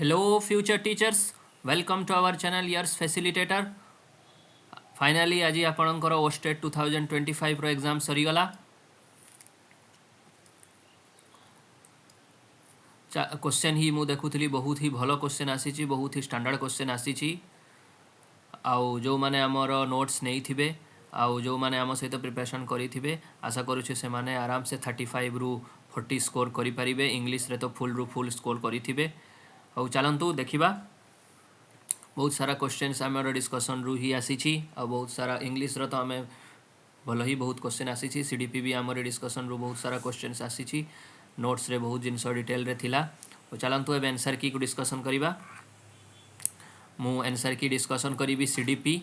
Hello future teachers, welcome to our channel Years Facilitator. Finally आज आपणकर ओस्टेट 2025 रो exam सरीगला. Question ही मु देखुली बहुत ही भलो क्वेश्चन आसी, बहुत ही स्टैंडर्ड क्वेश्चन आसी. आउ जो माने हमर नोट्स नहीं थिबे आउ जो माने हम सहित प्रिपरेशन करी आशा करूँ से माने आराम से 35 रु 40 स्कोर करि परिबे. इंग्लिश रे तो फुल रु फुल स्कोर करिथिबे. आउ चलंतु देखिबा. बहुत सारा क्वेश्चन आम डिस्कसन रु ही आसी आ बहुत सारा इंग्लिश रो तो आम भल ही बहुत क्वेश्चन आसी. सीडीपी भी आम डिस्कसन रु बहुत सारा क्वेश्चन आसी. नोट्स रे बहुत जिनस डिटेल रे थिला. तो चलंतु एबे आंसर की को डिस्कसन करिबा. मु आंसर की डिस्कसन करी सीडीपी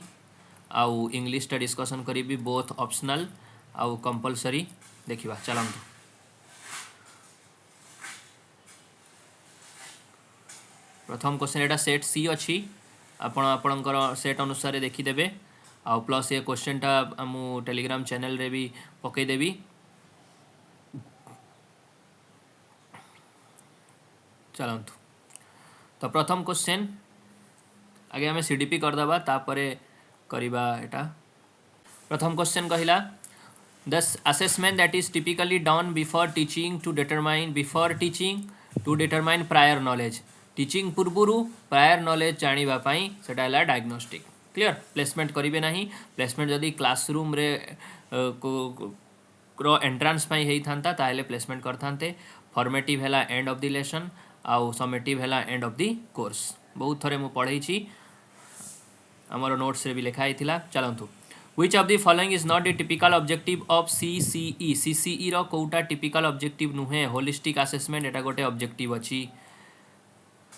आउ इंग्लिश टा डिस्कसन करी बोथ ऑप्शनल आउ कंपलसरी. देखिबा चलंतु. प्रथम क्वेश्चन एटा सेट सी अच्छी आपणकर सेट अनुसार देखीदेवे. आउ प्लस ये क्वेश्चन टा मु टेलीग्राम चैनल रे भी पकईदेवी. चलतु तो प्रथम क्वेश्चन आगे आम सीडीपी करदबा तापरे करिबा. एटा प्रथम क्वेश्चन कहिला the assessment that is typically done before teaching to determine prior knowledge. Teaching पूर्व प्रायर नॉलेज जानापी से डायग्नोस्टिक. क्लियर. प्लेसमेंट करेंगे ना. प्लेसमेंट जदि क्लासरूम रे एंट्रांस होता ताले प्लेसमेंट करते. फॉर्मेटिव है एंड ऑफ द लेसन आउ समेटिव है एंड ऑफ द कोर्स. बहुत थरे मु पढ़ई आमर नोट्स रे भी लिखाई थिला. चलतु which of the following is not the typical objective of CCE. CCE रो कोटा टिपिकल ऑब्जेक्टिव नुहे. होलिस्टिक असेसमेंट एटा गोटे ऑब्जेक्टिव अच्छी.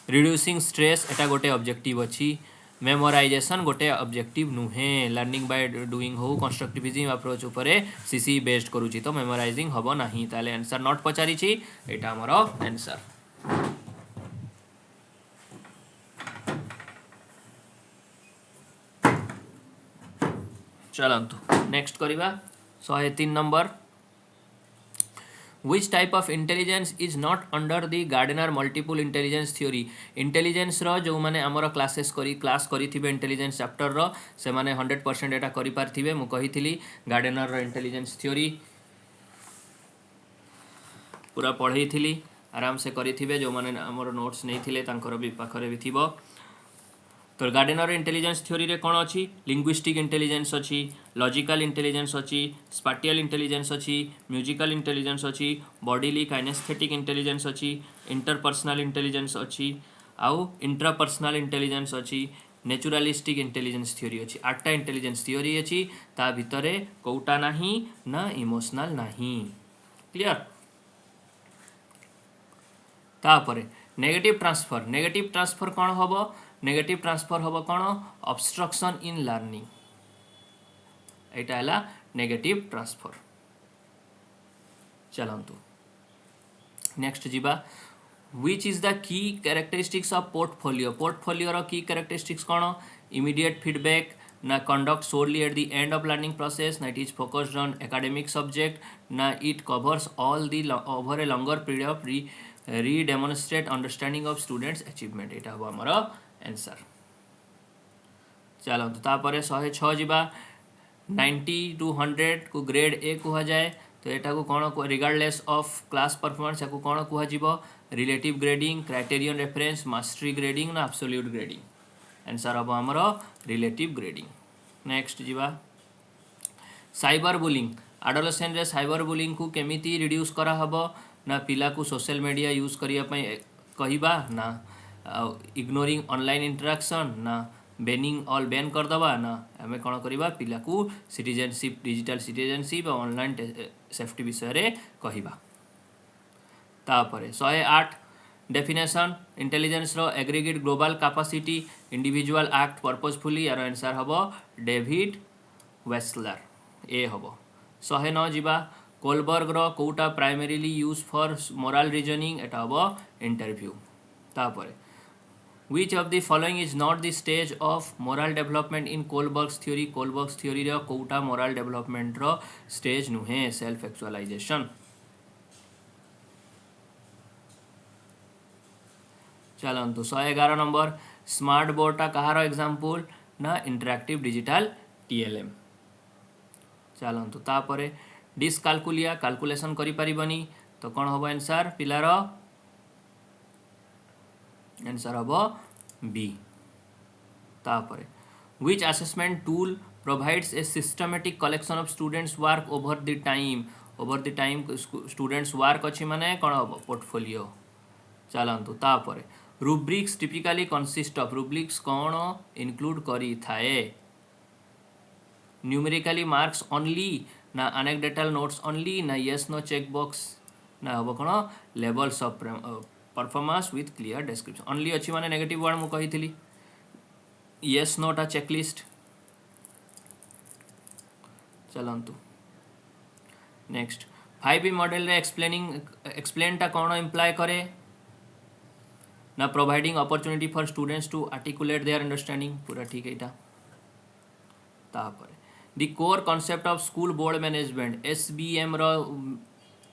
रिड्यूसिंग स्ट्रेस एटा गोटे ऑब्जेक्टिव अच्छी. मेमोराइजेशन गोटे ऑब्जेक्टिव नुहे. लर्निंग बाय डूइंग हो कंस्ट्रक्टिविज्म अप्रोच उपरे सीसी बेस्ड करूची तो मेमोराइजिंग हबो नाही. ताले आंसर नॉट पचारी छी. एटा हमर आंसर. चलंतु नेक्स्ट करिबा 103 number. Which type of intelligence is not under the Gardner multiple intelligence theory. Intelligence रो जो माने हमर क्लासेस क्लास करिथिबे इंटेलिजेंस चैप्टर रो से माने 100% एटा करि पारथिबे. मु कहिथिली गार्डनर रो इंटेलिजेंस थ्योरी पूरा पढ़ई थिली. आराम से करिथिबे. जो माने हमर नोट्स नहीं थिले तांकर भी पाखरे भी थिबो. तो गार्डनर इंटेलिजेंस थ्योरी रे कौन अच्छी. लिंग्विस्टिक इंटेलिजेंस अच्छी, लॉजिकल इंटेलिजेंस अच्छी, स्पाटियल इंटेलिजेंस अच्छी, म्यूजिकल इंटेलिजेंस अच्छी, बॉडीली काइनेस्थेटिक इंटेलिजेंस अच्छी, इंटरपर्सनल इंटेलिजेंस अच्छी आउ इंट्रापर्सनल इंटेलिजेंस अच्छी, नेचुरालिस्टिक इंटेलिजेंस थ्योरी अच्छी. 8टा इंटेलिजेंस थ्योरी अच्छी. ता भितरे कोउटा नाही ना इमोशनल नाही. क्लियर. तापरे नेगेटिव ट्रांसफर. नेगेटिव ट्रांसफर कौन होबो. नेगेटिव ट्रांसफर हम कौन. Obstruction in learning. एटा है नेगेटिव ट्रांसफर. चलंतु नेक्स्ट जीवा. Which is the key characteristics of portfolio. Portfolio रो की कैरेक्टरिस्टिक्स कौन. इमीडिएट फीडबैक ना conduct solely at the end of learning process ना it is focused on academic subject ना it covers all the over a longer period of redemonstrate understanding of students achievement. एटा हम हमर answer. चलतु तापर 106 जीवा. 90 to 100 को ग्रेड ए कह जाए. तो यहाँ को कौन रिगार्डलेस ऑफ क्लास परफॉर्मेंस या कौन कह. Relative grading, criterion reference, mastery grading ना एब्सोल्यूट ग्रेडिंग. आंसर हम हमर रिलेटिव ग्रेडिंग. नेक्स्ट जीवा. Cyber bullying. एडोलेसेंट रे साइबर बुलिंग को केमिति रिड्यूस करा हबो ना पिला को सोशल मीडिया यूज करिया पई कहिबा ना इग्नोरिंग ऑनलाइन इंटरेक्शन ना बैनिंग ऑल बैन करदबा ना आम कौन करवा पिला को सिटीजनशिप डिजिटल सिटीजनशिप और ऑनलाइन सेफ्टी विषय रे कहिबा. तापरे 108 डेफिनेशन. इंटेलिजेंस रो aggregate global capacity individual act purposefully. यार आंसर हबो डेविड वेस्लर. ए हबो. 109 जीवा. कोलबर्ग रो कोटा primarily use for moral reasoning. एटा हबो इंटरव्यू. तापरे Which of the following is not the stage of moral development in Kohlberg's theory. Kohlberg's theory row Kota moral development row stage नुहे. self actualization. चलतु 111 नंबर स्मार्ट बोर्डटा कहार example ना interactive digital TLM. चलतु तापर डिसकालकुलिया calculation करि परिबनी तो कौन हम आंसर पिलार answer हम बी। तापर which assessment tool provides a systematic collection of students work over the time. Over the time students work अच्छी माने कौन हम पोर्टफोलियो। चलतु तापर rubrics typically consist of rubrics कौन इनक्लूड करी थाए न्यूमेरिकली मार्क्स ओनली ना एनेक्डोटल नोट्स ओनली ना येस नो चेक बॉक्स ना हम कौन levels of performance with clear description only अच्छी माने नेगेटिव वर्ड मु कही येस नोटा चेकलिस्ट। चलतु नेक्स्ट 5B मॉडल रे एक्सप्लेनटा कौन इम्प्लाय करे ना providing opportunity for students to articulate their understanding पूरा ठीक है। तापर the core concept of school board management SBM रो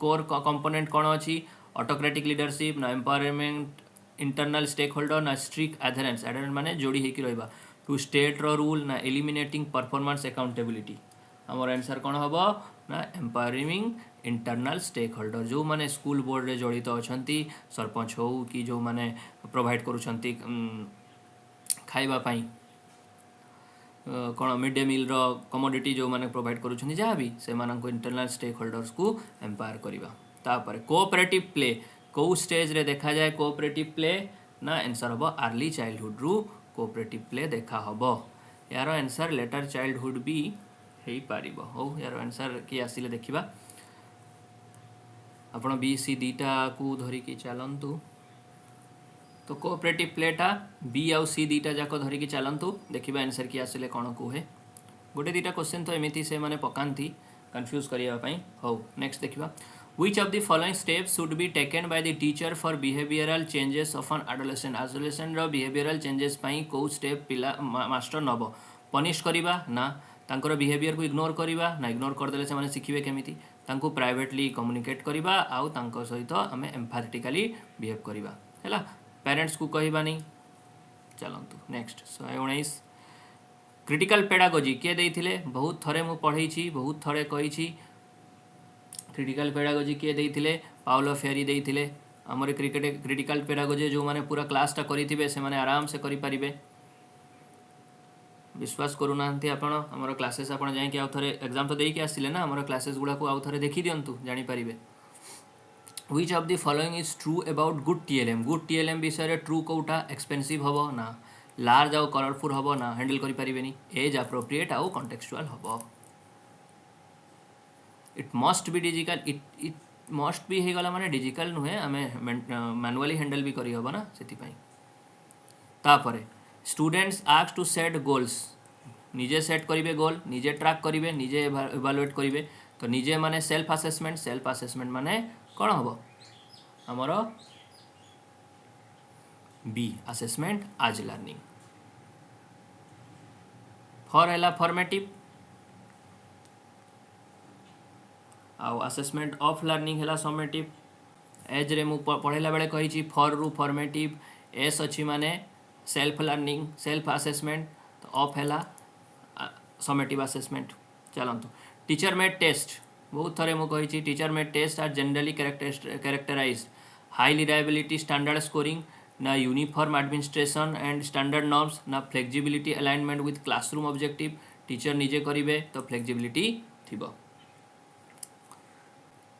कोर कंपोनेंट कौन अच्छी ऑटोक्रेटिक लीडरशिप ना एम्पावरमेंट इंटरनल स्टेक होल्डर ना स्ट्रिक्ट एडहेरेंस एडहेरेंस माने जोड़ी होकर रहा टू स्टेट रो रूल ना एलिमिनेटिंग परफॉर्मेंस अकाउंटेबिलिटी हमर आंसर कौन हम ना एम्पावरिंग इंटरनल स्टेक होल्डर जो माने स्कूल बोर्ड रे जड़ित अच्छा सरपंच हो कि जो माने प्रोवाइड करुछंती खाइबापाई कौन मिड डे मिल रो कमोडिटी जो माने प्रोवाइड करुछंती जहाँ भी से मानक इंटरनल स्टेक होल्डर्स को एम्पायर करवा। तापर कोऑपरेटिव प्ले कौ स्टेज रे देखा जाए कोऑपरेटिव प्ले ना आंसर हम अर्ली चाइल्डहुड रु कोऑपरेटिव प्ले देखा हम यार आंसर लेटर चाइल्डहुड भी हो पार हो यार आंसर किए आसिले देखा आपण बी सी दीटा को धरिकी चलतु तो कोऑपरेटिव प्लेटा बी आउ सी दीटा जाक धरिकी चलतु देखा आंसर किए आसिले कौन कहे गोटे दीटा क्वेश्चन तो एमती से माने पकाती कन्फ्यूज करने हो। नेक्स्ट देखा which of the following steps should be taken by the teacher for behavioral changes of an adolescent adolescent रो बिहेवियरल चेंजेस पाई को स्टेप पिला मास्टर नब पनिश करवा ना तांकर बिहेवियर को इग्नोर करवा ना इग्नोर करदे से माने शिखिबे केमिति तांको प्राइवेटली कम्युनिकेट करवा आउ तांको सहित आम एम्फैटिकली बिहेव करवा है पेरेंट्स को कहवा नहीं। चलतु नेक्स्ट 119 क्रिटिकल पेडागोजी किए देइथिले बहुत थरे मु पढ़ी बहुत थरे कही क्रिटिकल पेडागोजी किए देइथिले पाउलो फेरी देइथिले आमर क्रिटिकल पेडागोजी जो माने पूरा क्लासटा करिथिबे से माने आराम से करि परिबे विश्वास करूना आपण आमर क्लासेस आपण जाइए आउ थे एग्जाम तो देके आसिले ना आमर क्लासेस गुड़ा को आउ थे देखी दिंतु जानीपारे which of the following is true about good TLM विषय ट्रू कौटा एक्सपेंसिव हम ना लार्ज आउ कलरफुल हम ना हैंडल करि परिबेनी एज अप्रोप्रिएट आउ कॉन्टेक्चुअल हम it must be digital it must be होगला माने डिजिटल नुहे आम मैनुअली हैंडल भी करी हम ना से तापर students ask to set goals निजे सेट करेंगे गोल निजे ट्रैक करेंगे निजे इवालुएट करेंगे तो निजे माने सेल्फ असेसमेंट माने कौन हम आमर बी असेसमेंट आज लर्निंग फॉर है फॉर्मेटिव आउ असेसमेंट ऑफ लर्निंग है समेटिव एज रे मु पढ़ेला बेले कही फॉर रु फॉर्मेटिव एस अच्छी माने सेल्फ लर्निंग सेल्फ असेसमेंट तो ऑफ है समेटिव असेसमेंट। चलतु टीचर मेड टेस्ट बहुत थरे मुझे teacher made test are generally characterized high reliability standard scoring ना uniform administration and standard norms ना flexibility alignment with classroom objective teacher निजे करेंगे तो फ्लेक्सिबिलिटी थी।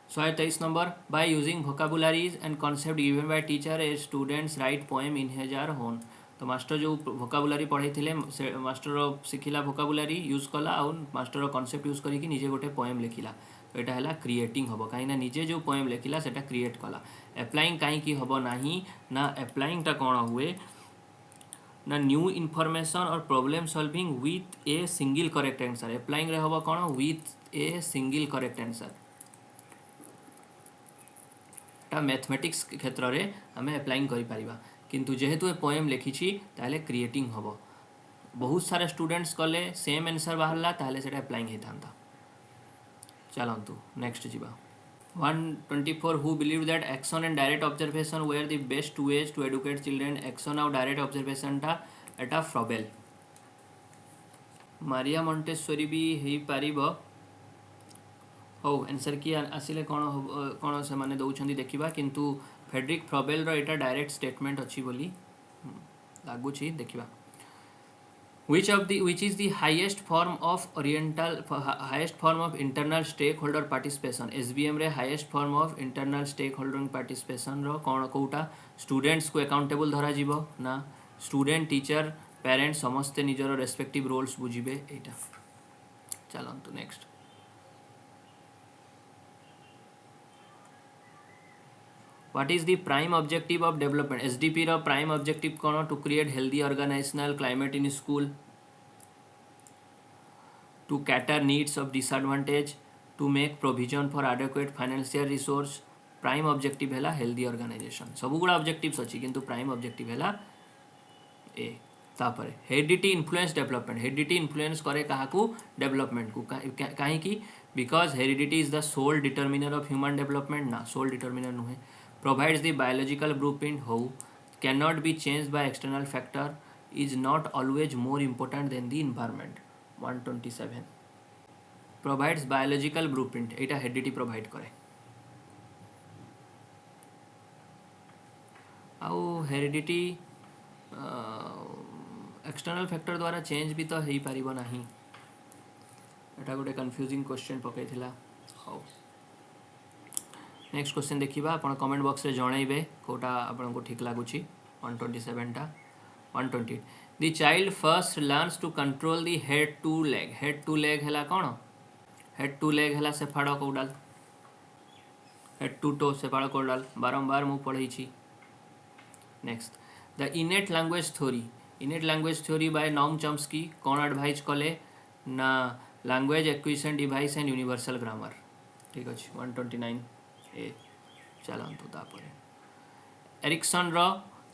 123 number by using vocabularies and concept given by teacher a students write poem in his or own तो master जो वोकाबुलारी पढ़े थे मास्टर शिखिला वोकाबुलारी यूज कला आउ मास्टर कॉन्सेप्ट यूज करके निजे गोटे पोएम लिखिला तो यहाँ है क्रिएटिंग हम कहीं निजे जो पोएम लिखिला सेटा क्रिएट कला एप्लाइंग कहीं हम नाही ना एप्लाइंगटा कौन हुए ना न्यू इनफॉरमेशन और problem solving with a single correct answer applying रे हम कौन with a single correct answer mathematics क्षेत्र में आम एप्लाइंग करें किंतु जेहेतु ए पोएम लिखी ताले क्रिएटिंग हम बहुत सारे स्टूडेंट्स कले सेम आंसर बाहरला ताले सेटा एप्लाइंग होता। चलतु नेक्स्ट जीवा 124 who believed that action and direct observation were the best ways to educate children. action ଆଉ direct observation ଟା ଏଟା ଫ୍ରବେଲ। ମାରିଆ ମଣ୍ଟେଶ୍ୱରୀ ବି ହେଇପାରିବ। ହଉ ଆନ୍ସର କି ଆସିଲେ କ'ଣ ସେମାନେ ଦେଉଛନ୍ତି ଦେଖିବା, କିନ୍ତୁ ଫେଡରିକ୍ ଫ୍ରବେଲର ଏଇଟା ଡାଇରେକ୍ଟ ଷ୍ଟେଟମେଣ୍ଟ ଅଛି ବୋଲି ଲାଗୁଛି, ଦେଖିବା। which is the highest form of internal stakeholder participation? SBM रे highest form of internal stakeholder participation रो कौन कोटा स्टूडेंट्स को अकाउंटेबल धरा जीवो ना, स्टूडेंट टीचर पेरेंट्स समस्ते निजर रेस्पेक्टिव रोल्स बुझिबे एटा। चलंतु next. What is the prime objective of development? SDP रो prime objective कौन? To create healthy organizational climate in school, to cater needs of disadvantage, to make provision for adequate financial resource. prime objective है healthy organization। सब गुड़ा objectives अच्छी, किंतु prime objective है ए। तापर heredity influence development, heredity influence करे कहा को development को कहीं की, because heredity is the sole determiner of human development ना, sole determiner नुहे। provides the biological blueprint how cannot be changed by external factor, is not always more important than the environment। 127 provides biological blueprint, Etah heredity provide करे। आउ heredity external factor द्वारा change भी तो हो पारिबो नाही, एटा गोटे confusing question पकईथिला। हौ next question देखिबा, आपण कमेंट बॉक्स रे जणाइबे कोटा आपण को ठीक लागुची। 127 टा 120 the child first learns to control the head to leg. Head to leg हैला कोन? हेड टू लेग हैला सेफाडो कोडाल, हेड टू टो सेफाडो कोडाल, बारंबार मु पढ़ई छी। Next the innate language theory, innate language theory by Noam Chomsky कौन एडवाइज कले ना, language acquisition device and universal grammar. ठीक अच्छे 129 ए। चलतु तापर एरिक्सन रो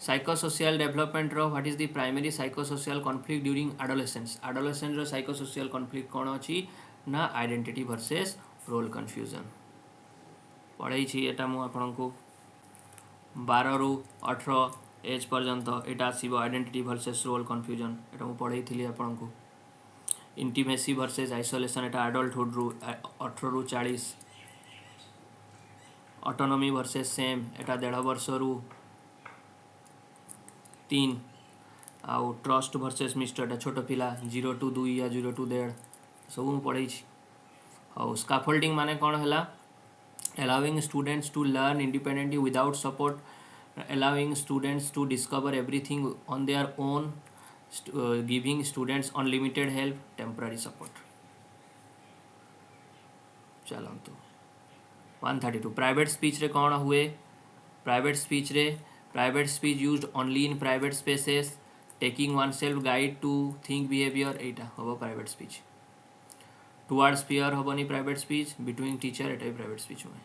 साइकोसोशियल डेवलपमेंट रो what is the primary psychosocial conflict during adolescence. Adolescence रो साइकोसोशियल कॉन्फ्लिक्ट कौन अच्छी ना, आइडेंटिटी वर्सेस रोल कन्फ्यूजन पढ़ई छी। एटा मु आपन को 12 ରୁ 18 एज पर्यंत एटा आसीबो आइडेंटिटी वर्सेस रोल कन्फ्यूजन, एटा मु पढ़ई थिली आपन को। इंटीमेसी वर्सेस आइसोलेशन एटा एडल्टहुड रू 18 ରୁ 40। ऑटोनॉमी वर्सेस सेम एटा 1.5 वर्ष रू 3। आउ ट्रस्ट वर्सेस मिस्टर एटा छोट पिला 0 to 2 या 0 to 1.5 सब मु पढ़ई छी। और स्कैफोल्डिंग माने कौन है? allowing students to learn independently without support, allowing students to discover everything on their own, giving students unlimited help, temporary support। चलतु 132 प्राइवेट स्पीच रे कौन हुए? प्राइवेट स्पीच रे private speech used only in private spaces, taking one self guide to think behaviour एटा हम private speech. Towards peer हेनी private speech, between teacher एटा private speech हुए।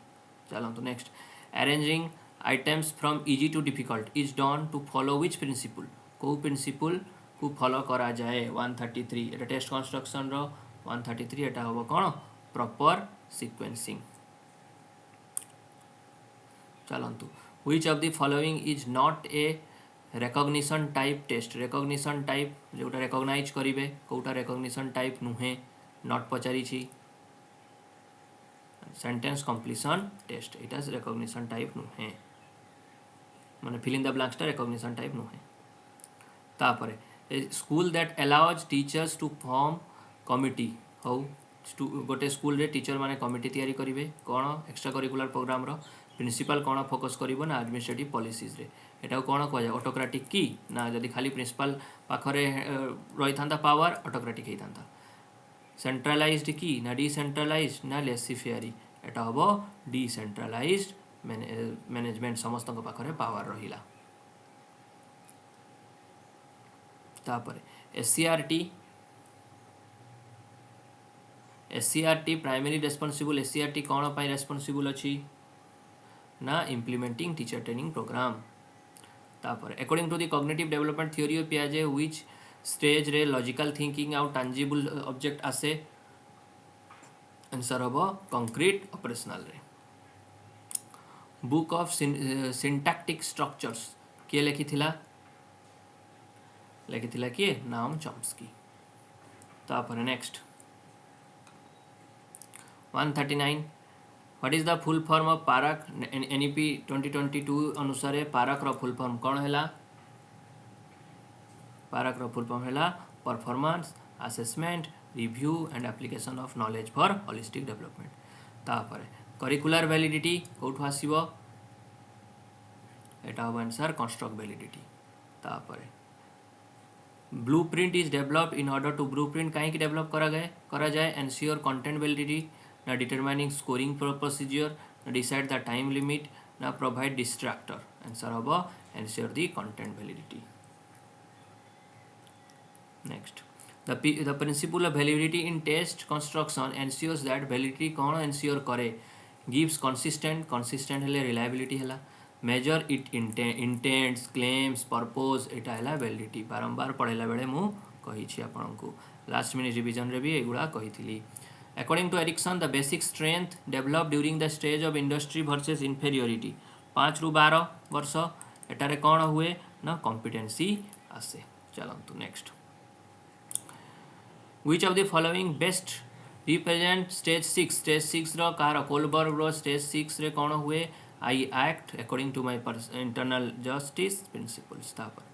चलतु next arranging items from easy to difficult is done to follow which principle, कौ principle को follow करा जाए। 133 एटा टेस्ट कंस्ट्रक्शन रो 133 एटा हम कौन? Proper sequencing. चलतु which of the following is not a recognition type test. Recognition type जोटा recognise करिवे, कोटा रिकॉग्निशन टाइप नुहे, नॉट पचारी छी। Sentence completion test it is recognition type नुहे, माने फिल इन द ब्लैंक्स टा रिकॉग्निशन टाइप नुहे। तापरे school that allows teachers to form committee हो, गोटे स्कूल रे टीचर माने कमिटी तैयारी करिवे कोन? एक्स्ट्रा करिकुलर प्रोग्राम रो। प्रिंसिपल कौन फोकस करिवो ना, एडमिनिस्ट्रेटिव पॉलिसीज रे। एटा कौन कह जाए? ऑटोक्रेटिक की ना, जदि खाली प्रिंसिपल पाखरे रही था पावर ऑटोक्रेटिक होता था। सेंट्रलाइज्ड की ना, डिसेंट्रलाइज्ड ना, लेसिफेयरी एटा हम डिसेंट्रलाइज्ड मैनेजमेंट, समस्त पाखरे पावर रहिला। तापर एससीआरटी प्राइमरी रेस्पॉन्सिबल। एससीआरटी कौन पाई रेस्पॉन्सिबल अच्छी ना, इम्प्लीमेंटिंग टीचर ट्रेनिंग प्रोग्राम। तापर according to the cognitive development theory of पियाजे व्हिच स्टेज रे लॉजिकल थिंकिंग आउ टांजिबल ऑब्जेक्ट आसे? आंसर हम कंक्रीट ऑपरेशनल रे। बुक ऑफ सिंटैक्टिक स्ट्रक्चर्स किए लिखिथिला किए नाम चॉम्स्की। तापर next 139 what is the full form of PARAKH NEP 2022 अनुसार पारक रो फुल फॉर्म कौन है? पारक रो फुल फॉर्म है performance assessment review and application of knowledge for holistic development. तापर करिकुलर वैलिडिटी कौटू आसीबो? एटा हो आंसर कंस्ट्रक्ट वैलिडिटी। तापर blueprint is developed in order to blueprint कहीं डेवलप करा जाए एनश्योर कंटेंट वैलिडिटी ना डिटरमाइनिंग स्कोरिंग प्रोसीजर ना डिसाइड द टाइम लिमिट ना प्रोवाइड डिस्ट्रैक्टर। आंसर हम ensure the content validity. Next the principle of validity in test construction ensures that validity कौन ensure करे? gives consistent हेले reliability हेला measure it intents claims purpose Etah Hella validity। बारंबार पढ़ेला बेले मु कही छी आपनकु लास्ट मिनिट रिवीजन रे भी एगुड़ा कही। according to Erickson the basic strength developed during the stage of industry versus inferiority 5 ରୁ 12 वर्ष एटारे कौन हुए ना competency आसे। चलंतु next which of the following best represent stage 6? stage 6 row car Kohlberg row stage 6 रे कौन हुए? I act according to my internal justice principles। तापर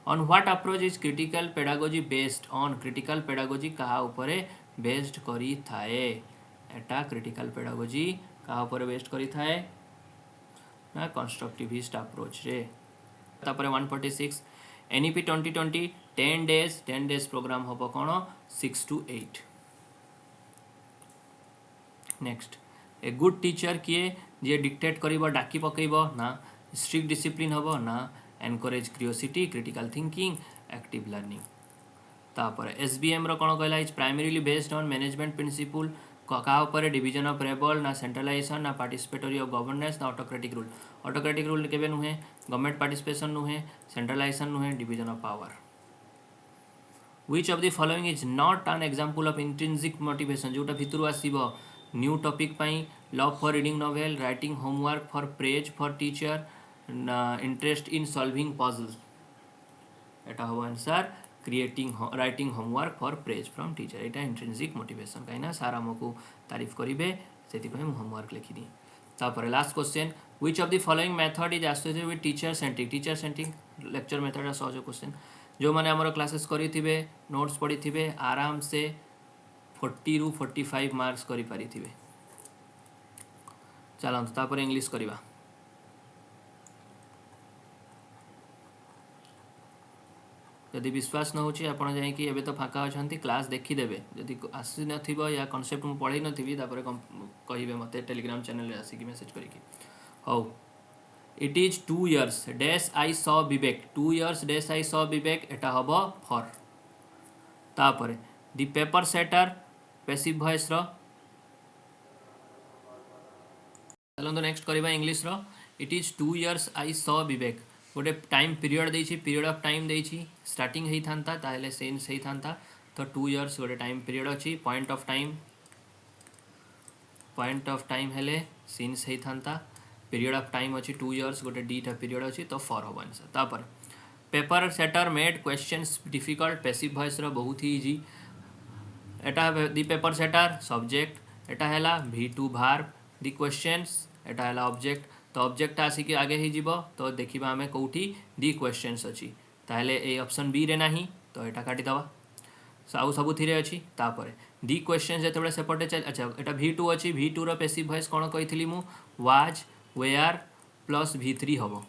on what approach is critical pedagogy based on? critical pedagogy कहा ऊपर based करी थाए? एटा critical pedagogy कहा ऊपर बेस्ड करी थाए ना कंस्ट्रक्टिविस्ट अप्रोच रे। तापर 146 NEP 2020 10 days प्रोग्राम हम कौन 6 to 8। Next a good teacher किए जी डिक्टेट कर डाकी पकेब ना स्ट्रिक्ट डिसिप्लिन हम ना encourage curiosity critical thinking active learning. तापर SBM रो कौन कहला is primarily based on management principle क्या ऊपर डिवीजन ऑफ रेबल ना सेंट्रलाइजेशन ना पार्टिसिपेटरी ऑफ गवर्नेंस ना ऑटोक्रेटिक रूल। ऑटोक्रेटिक रूल केबे नुहे गवर्नमेंट पार्टिसिपेशन नुहे सेंट्रलाइजेशन नुहे division of power. which of the following is not an example of intrinsic motivation? जोटा भितर आसीबो न्यू टॉपिक पाई love for reading novel writing homework for praise for teacher interest in solving puzzles एटा हो answer creating writing homework for praise from teacher. एटा intrinsic motivation कहीं सार आमको तारीफ करेंगे से होमवर्क लिखिदी। तापर last question which of the following method is associated with teacher centric lecture method सहज क्वेश्चन जो मैंने आमर क्लासेस करेंगे नोट्स पढ़ी थे आराम से 40 ରୁ 45 मार्क्स करि पारिथिबे। चलंतु तापर इंग्लिश करवा। जदि विश्वास न होची आपण जाई कि एबे तो फाका अछंती क्लास देखिदेबे जदि आसी नथिबो या कॉन्सेप्ट मु पढ़ी नथिबी तापर कहिबे मते टेलीग्राम चैनल रे आसी कि मेसेज करिकि हौ it is 2 years dash I saw Vivek 2 years dash I saw Vivek एटा हबो फॉर। तापर the paper setter passive voice रो चलंतु नेक्स्ट करबा इंग्लिश रो it is 2 years I saw Vivek गोटे टाइम पीरियड देछि पीरियड ऑफ टाइम देछि स्टार्टिंग हेई थांता ताले सेन्स हेई थांता तो 2 years गोटे टाइम पीरियड अछि पॉइंट ऑफ टाइम हेले since hay थांता period of time अछि 2 years गोटे डीटा पीरियड अछि तो फॉर हो आंसर। तापर paper setter made questions difficult passive voice रो बहुत ही easy Etah the paper setter subject एटा हैला V2 वर्ब दी क्वेश्चंस एटा हैला ऑब्जेक्ट तो ऑब्जेक्ट आसिक आगे ही जीवो तो देखिबा हमें कोठी दी क्वेश्चंस अछि ताले ए ऑप्शन बी रे नाही तो एटा काटी दवा साउ सबु थिरे अछि। तापर दी क्वेश्चंस जेतेबे सेपटे चल अच्छा एटा V2 अछि V2 रो पैसिव वॉइस कोन कहितली मु वाज वेयर प्लस V3 हबो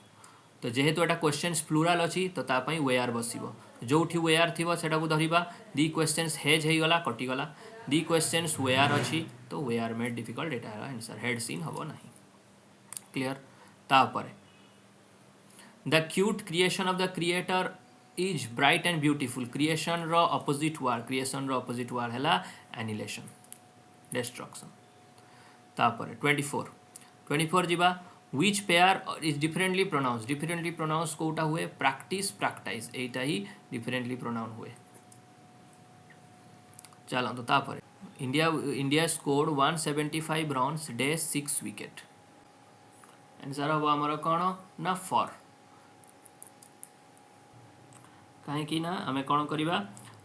तो जेहेतु एटा क्वेश्चंस प्लूराल अछि तो ता पई वेयर बसिबो जोठी वेयर थिबो सेटा को धरिबा दी क्वेश्चंस हेज हेई गला कटि गला दी क्वेश्चंस वेयर अछि तो वेयर मेड डिफिकल्ट एटा आंसर हेड सीन हबो नाही क्लियर। तापर the cute creation of the creator is bright and beautiful creation रो ऑपोजिट वार हैला एनिलेशन डिस्ट्रक्शन। तापर 24 जीवा which pair is differently pronounced Kota हुए practice एटा ही differently pronoun हुए। चलो तो तापर India scored 175 runs dash 6 wicket answer हम आमर कौन ना फॉर कहीं ना आम कौन करवा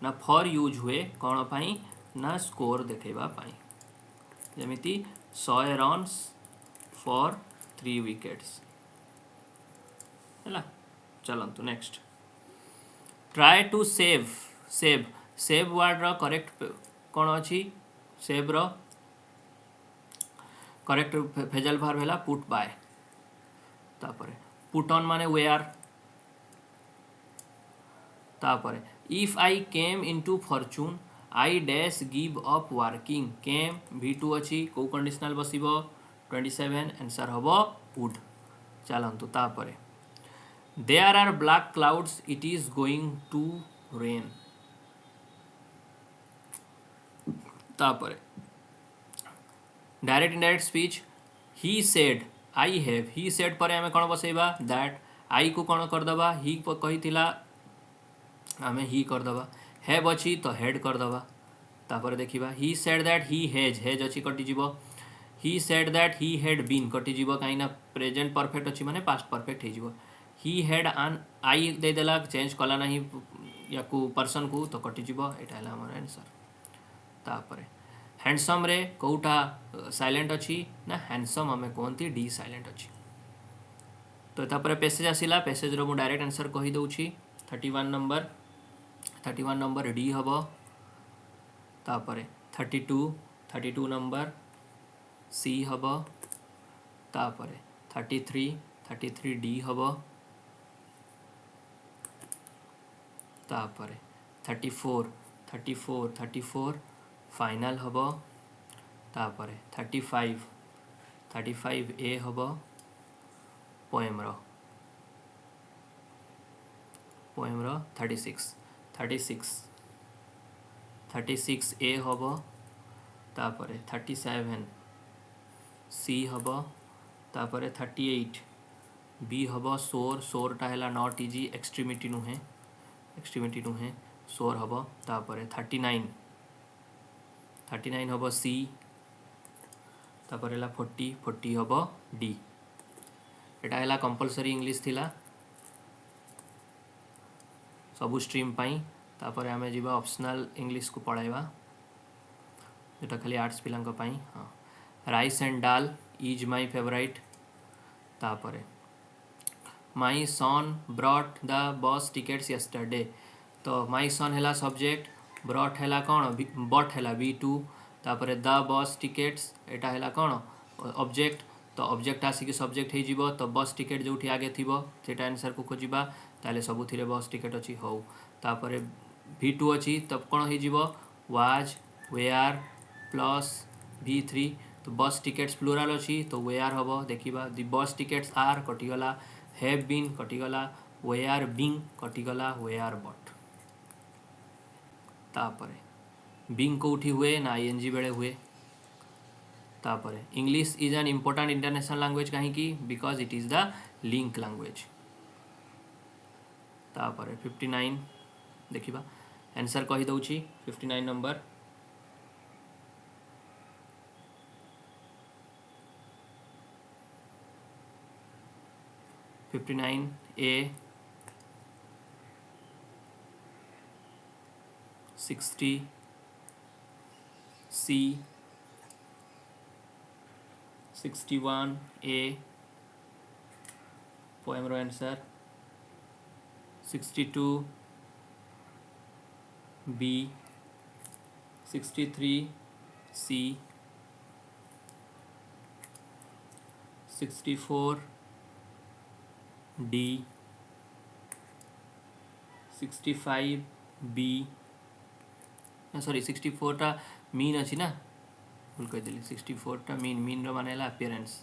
ना फॉर यूज हुए कौन पाई ना स्कोर देखा जमीती 100 रन्स फॉर 3 विकेट्स है। चलतु next try to save save save word रो करेक्ट कौन अच्छी सेव रो करेक्ट फेजल भार है पुट बाय तापर पुट ऑन माने वेयर तापर if I came into fortune I dash give up working came V2 अच्छी कौ कंडीशनल बसिबो 27 आंसर हम वुड चलतु तापर there are black clouds it is going to rain तापर direct indirect speech he said I have he said पर आम कौन बसैबा दैट आई को कौन करदबा ही कही आम ही करदबा हैव अच्छी तो हेड करदबा तापर देखिबा he said that he has अच्छी कटिजिब he said that he had been कटिजिब कहीं प्रेजेंट परफेक्ट अच्छी माने पास्ट परफेक्ट हो ही हेड आन आई देदेला चेंज कला ना या पर्सन को तो कटिजिब यहाँ है आमर आंसर तापर हैंडसम रे कौटा साइलेंट अच्छी ना हैंडसम आम कहती डी साइलेंट अच्छी तो तापर पैसेज आसला पैसेज रो डायरेक्ट आंसर कहीदे 31 नंबर डी हम तापर 32 नंबर सी हम तापर 33 डी हम तापर 34 फाइनल हम तापर 35 ए हम पोएम रो 36 ए हम तापर 37 सी हम तापर 38 बी हम सोरटा है नॉट इजी एक्सट्रीमिटी नुहे सोर हम तापर 39 हम सी तापर 40 हम डी एटा है कंपलसरी इंग्लिश थिला सबू स्ट्रीम पाई तापर आम जा ऑप्शनल इंग्लिश को पढ़ाइबा जोटा खाली आर्ट्स पिला हाँ rice and dal is my favourite तापर my son brought the bus tickets yesterday तो माई सन है सब्जेक्ट ब्रॉट है कौन बट है B2 तापर द बस टिकेट्स एटा है कौन ऑब्जेक्ट तो ऑब्जेक्ट आसिक सब्जेक्ट हो तो बस टिकेट जो आगे थी से आंसर को खोजा ताले सबुथ बस टिकेट अच्छी हो तापर V2 अच्छी तब कौन हो वाज वेयर प्लस V3 तो बस टिकेट्स प्लूराल अच्छी तो वेयर हम देखा दि बस टिकेट्स आर कटिगला हैव बीन कटिगला वेयर बींग कटिगला वेयर बट तापर बींग कौटी हुए ना ING बेले हुए तापर English is an important international language कहीं because it is the link language तापर 59 देखिबा आंसर कही दउची 59 number A 60 C 61 A poem रो answer 62 B 63 C 64 D 65 B sorry 64 टा मीन अच्छी ना भूल कहीदेली 64 टा मीन रो माने अपीयरेंस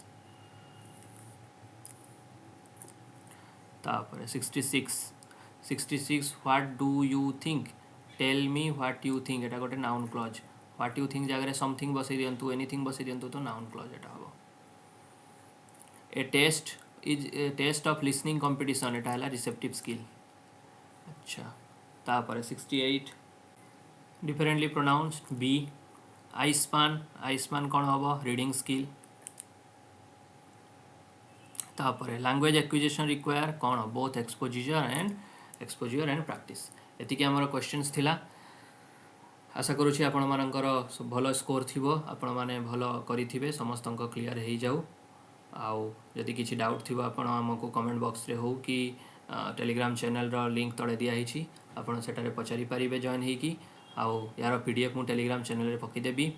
तापर 66 what do you think tell me what you think एटा गोटे noun clause what you think जगह समथिंग बसई दिंतु एनीथिंग बसई दिंतु तो नाउन क्लॉज एटा हम a test is a test of listening competition एटा है रिसेप्टिव स्किल अच्छा तापर 68 डिफरेंटली प्रोनाउंस्ड बी आइसपान कौन हम रीडिंग स्किल तापर लैंग्वेज एक्विजिशन रिक्वायर कौन बोथ एक्सपोजर एंड प्रैक्टिस एतिकी आमर क्वेश्चंस थिला आशा करुँची आपण मानकर भल स्कोर थी आपण मैंने भल करेंगे समस्त क्लीयर हो जाऊ आउ जदि किसी डाउट थी आपण आमको कमेंट बॉक्स रे हो कि टेलीग्राम चैनल रो लिंक तले दिखाई आपड़ से पचारि पारे जॉइन होगी आउ यार पीडीएफ मु टेलीग्राम चैनल रे पकईदेवी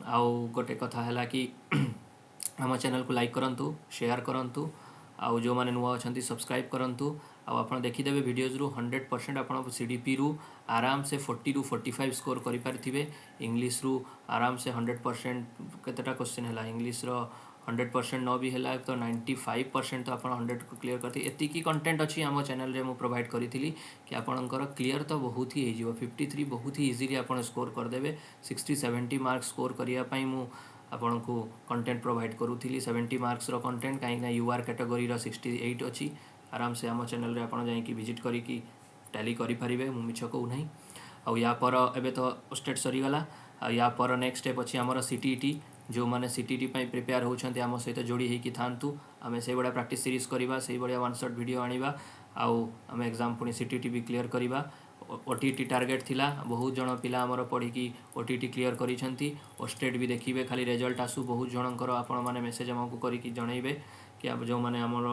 आउ गोटे कथा है कि आम चैनल को लाइक करूँ शेयर करूँ आउ जो मैंने नुआ अच्छा सब्सक्राइब करूँ आप देखीदेवे वीडियोज रु 100% आप सीडीपी रु आराम से 40 रु 45 स्कोर करें इंग्लीश रु आराम से 100% केतेटा क्वेश्चन है इंग्लीश रो 100% न भी है तो 95% तो आप 100 को क्लीयर करते एतिकी कंटेंट अच्छी आम चैनल रे मु प्रोवाइड करी कि आपणकर क्लीयर तो बहुत ही हो 53 बहुत ही इजीली आप स्कोर करदे 60-70 मार्क्स स्कोर करने मु आपन को कंटेंट प्रोवाइड करूथी 70 मार्क्स रो कंटेंट कहीं यूआर कैटेगरी रो 68 अच्छी आराम से आम चैनल रे आपन जाइए विजिट करी टैली करें मु मिछ कहू ना आउ या पर एबे तो स्टेट सरीगला या पर नेक्स्ट स्टेप अच्छी आमर सीटीटी जो मैंने सीटीटी प्रिपेयर होती आम सहित जोड़ी होगी थांतु आम से भाया प्राक्ट सीरीज करवा से भाया वन शॉट वीडियो आनिबा आउ आम एग्जाम पुणी सीटीटी भी क्लीयर करवा ओटीटी टार्गेट थिला बहुत जन पिला आमर पढ़ी ओटीटी क्लीयर करिसेंती स्टेट भी देखिए खाली रिजल्ट आसू बहुत जनकर आपण मैंने मेसेज आमको करके जनइबे कि जो मैंने आमर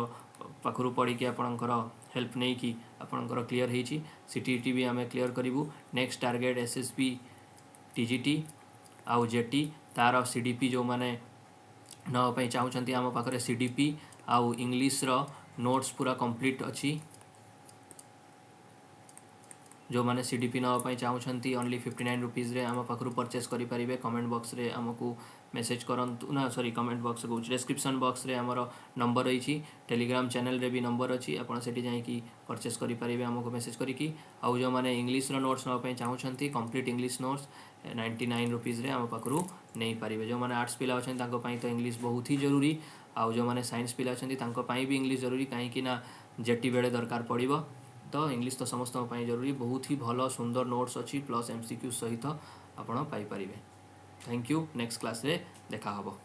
पाखु पढ़ी आपणकर हेल्प नहीं कि आपणकर क्लीयर होती सीटीटी भी आम क्लीयर करूँ नेक्स्ट टार्गेट एसएसबी टीजीटी आउ जेटी तार सीडीपी जो मैंने नापी चाहूँगी आम पाखे सीडीपी आउ इंग्लीश रो नोट्स पूरा कंप्लीट अच्छी जो मैंने सीडीपी नापी चाहूँगी ओनली 59 रुपीज़ आम पाखु परचेस करेंगे कमेंट बॉक्स रे आमको मेसेज करूँ ना सॉरी कमेंट बॉक्स को डिस्क्रिप्शन बॉक्स रे आमर नंबर रही टेलीग्राम चैनल रे भी नंबर अच्छी आपड़ से जाकि परचेस करेंगे आमको मेसेज करी आउ जो मैंने इंग्लीश रो नोट्स नापी चाहूँगी कंप्लीट इंग्लीश नोट्स 99 रुपीज़ आम पाखु नहीं पारे जो मैंने आर्ट्स पिला अच्छा तो इंग्लीश बहुत ही जरूरी आउ जो मैंने साइंस पिला अच्छा भी इंग्लीश जरूरी कहीं जेटी बेले दरकार पड़ो तो इंग्लीश तो समस्त जरूरी बहुत ही भल सुंदर नोट्स अच्छी प्लस एमसीक्यू सहित आपड़ पाइपर थैंक यू नेक्स्ट क्लास रे देखा हबो।